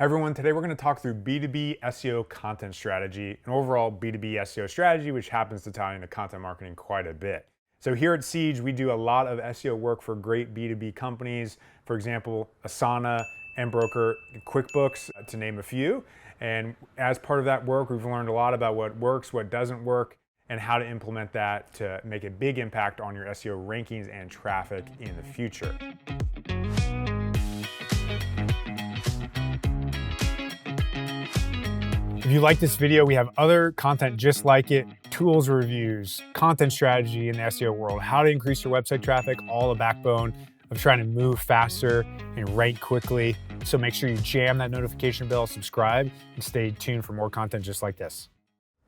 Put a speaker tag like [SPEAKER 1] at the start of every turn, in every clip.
[SPEAKER 1] Hey everyone, today we're going to talk through B2B SEO content strategy and overall B2B SEO strategy, which happens to tie into content marketing quite a bit. So here at Siege, we do a lot of SEO work for great B2B companies. For example, Asana, mBroker, QuickBooks, to name a few. And as part of that work, we've learned a lot about what works, what doesn't work, and how to implement that to make a big impact on your SEO rankings and traffic in the future. If you like this video, we have other content just like it, tools reviews, content strategy in the SEO world, how to increase your website traffic, all the backbone of trying to move faster and rank quickly. So make sure you jam that notification bell, subscribe, and stay tuned for more content just like this.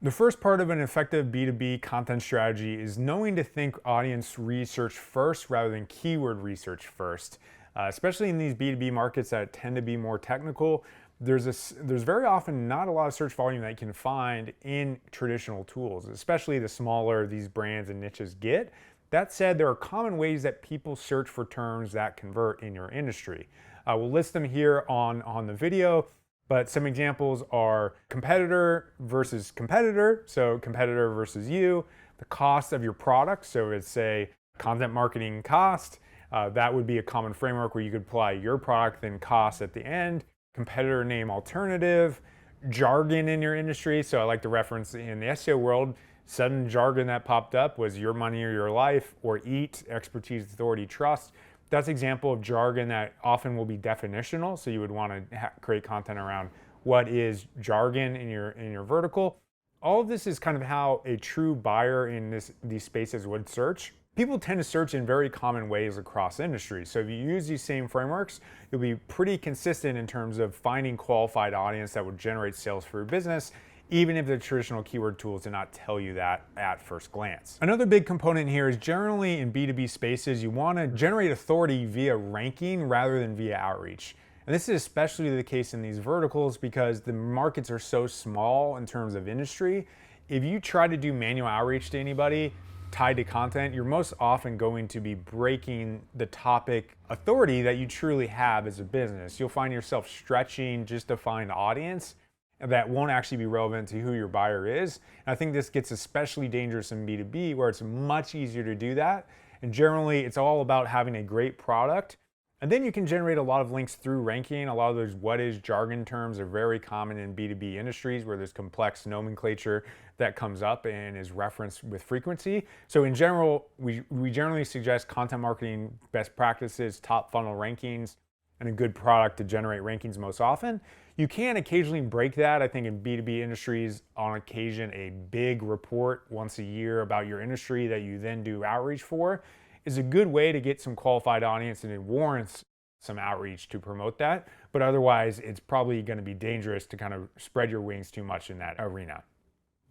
[SPEAKER 1] The first part of an effective B2B content strategy is knowing to think audience research first rather than keyword research first. Especially in these B2B markets that tend to be more technical, there's very often not a lot of search volume that you can find in traditional tools, especially the smaller these brands and niches get. That said, there are common ways that people search for terms that convert in your industry. We'll list them here on the video, but some examples are competitor versus competitor, so competitor versus you, the cost of your product, so it's say content marketing cost. That would be a common framework where you could apply your product then cost at the end. Competitor name alternative, jargon in your industry. So I like to reference in the SEO world, sudden jargon that popped up was your money or your life, or EAT, expertise, authority, trust. That's an example of jargon that often will be definitional. So you would want to create content around what is jargon in your vertical. All of this is kind of how a true buyer in these spaces would search. People tend to search in very common ways across industries. So if you use these same frameworks, you'll be pretty consistent in terms of finding qualified audience that would generate sales for your business, even if the traditional keyword tools do not tell you that at first glance. Another big component here is generally in B2B spaces, you want to generate authority via ranking rather than via outreach. And this is especially the case in these verticals because the markets are so small in terms of industry. If you try to do manual outreach to anybody tied to content, you're most often going to be breaking the topic authority that you truly have as a business. You'll find yourself stretching just to find audience that won't actually be relevant to who your buyer is. And I think this gets especially dangerous in B2B where it's much easier to do that. And generally, it's all about having a great product. And then you can generate a lot of links through ranking. A lot of those what is jargon terms are very common in B2B industries where there's complex nomenclature that comes up and is referenced with frequency. So in general, we generally suggest content marketing best practices, top funnel rankings, and a good product to generate rankings most often. You can occasionally break that. I think in B2B industries, on occasion, a big report once a year about your industry that you then do outreach for is a good way to get some qualified audience, and it warrants some outreach to promote that. But otherwise, it's probably going to be dangerous to kind of spread your wings too much in that arena.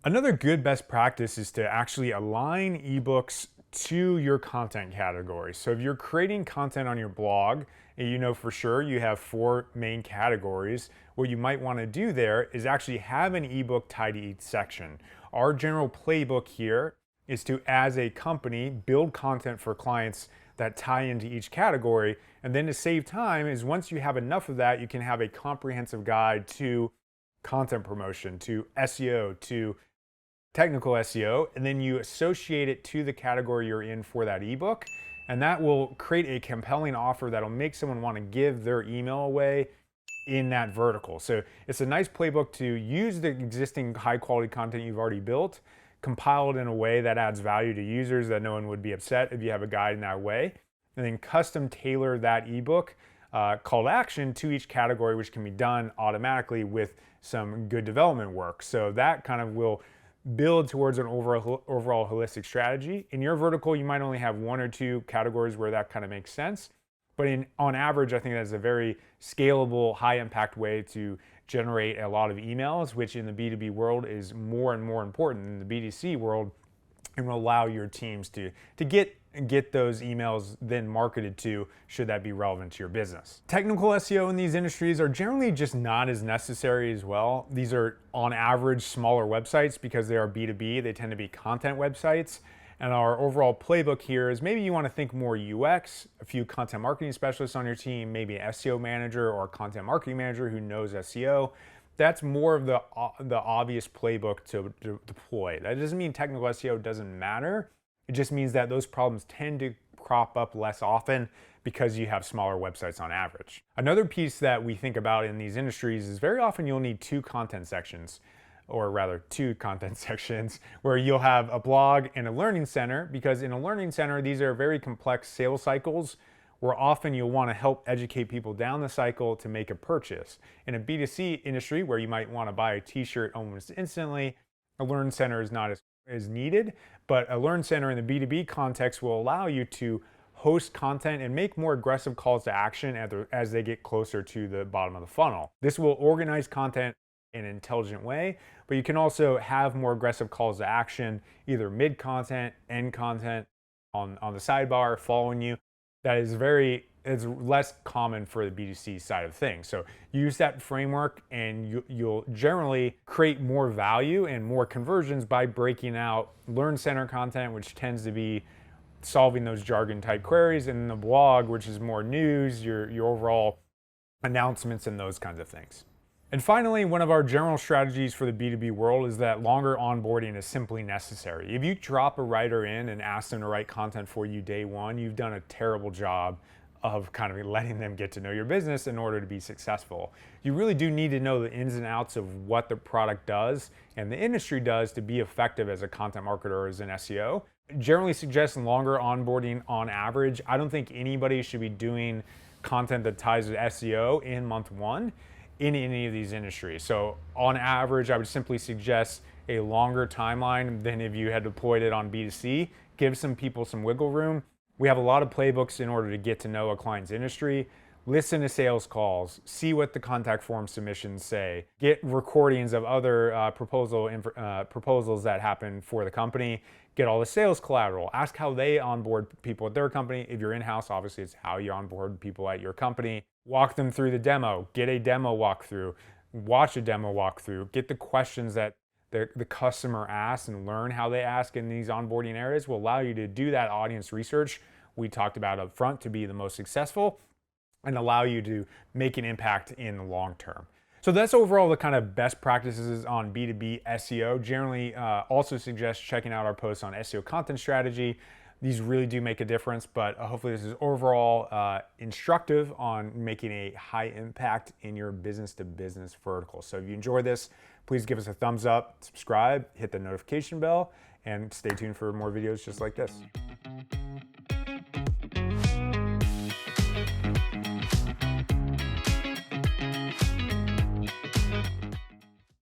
[SPEAKER 1] Another good best practice is to actually align eBooks to your content category. So if you're creating content on your blog, and you know for sure you have 4 main categories, what you might want to do there is actually have an ebook tied to each section. Our general playbook here is to, as a company, build content for clients that tie into each category. And then to save time is once you have enough of that, you can have a comprehensive guide to content promotion, to SEO, to technical SEO, and then you associate it to the category you're in for that ebook. And that will create a compelling offer that'll make someone want to give their email away in that vertical. So it's a nice playbook to use the existing high quality content you've already built, compiled in a way that adds value to users that no one would be upset if you have a guide in that way, and then custom tailor that ebook call to action to each category, which can be done automatically with some good development work. So that kind of will build towards an overall holistic strategy. In your vertical, you might only have 1 or 2 categories where that kind of makes sense. But on average, I think that's a very scalable, high impact way to generate a lot of emails, which in the B2B world is more and more important than the B2C world, and will allow your teams to get those emails then marketed to, should that be relevant to your business. Technical SEO in these industries are generally just not as necessary as well. These are on average smaller websites because they are B2B. They tend to be content websites. And our overall playbook here is maybe you want to think more UX, a few content marketing specialists on your team, maybe an SEO manager or a content marketing manager who knows SEO. That's more of the obvious playbook to deploy. That doesn't mean technical SEO doesn't matter. It just means that those problems tend to crop up less often because you have smaller websites on average. Another piece that we think about in these industries is very often you'll need two content sections where you'll have a blog and a learning center, because in a learning center, these are very complex sales cycles where often you'll want to help educate people down the cycle to make a purchase. In a B2C industry where you might want to buy a t-shirt almost instantly, a learn center is not as needed, but a learn center in the B2B context will allow you to host content and make more aggressive calls to action as they get closer to the bottom of the funnel. This will organize content in an intelligent way, but you can also have more aggressive calls to action, either mid-content, end content, on the sidebar, following you. That is it's less common for the B2C side of things. So use that framework and you'll generally create more value and more conversions by breaking out Learn Center content, which tends to be solving those jargon type queries, and the blog, which is more news, your overall announcements and those kinds of things. And finally, one of our general strategies for the B2B world is that longer onboarding is simply necessary. If you drop a writer in and ask them to write content for you day one, you've done a terrible job of kind of letting them get to know your business in order to be successful. You really do need to know the ins and outs of what the product does and the industry does to be effective as a content marketer or as an SEO. Generally suggest longer onboarding on average. I don't think anybody should be doing content that ties to SEO in month one in any of these industries. So on average, I would simply suggest a longer timeline than if you had deployed it on B2C. Give some people some wiggle room. We have a lot of playbooks in order to get to know a client's industry. Listen to sales calls, see what the contact form submissions say, get recordings of other proposals that happen for the company, get all the sales collateral, ask how they onboard people at their company. If you're in-house, obviously it's how you onboard people at your company. Walk them through the demo, get a demo walkthrough, watch a demo walkthrough, get the questions that the customer asks and learn how they ask in these onboarding areas will allow you to do that audience research we talked about up front to be the most successful and allow you to make an impact in the long term. So that's overall the kind of best practices on B2B SEO. Generally, also suggest checking out our posts on SEO content strategy. These really do make a difference, but hopefully this is overall instructive on making a high impact in your business to business vertical. So if you enjoy this, please give us a thumbs up, subscribe, hit the notification bell, and stay tuned for more videos just like this.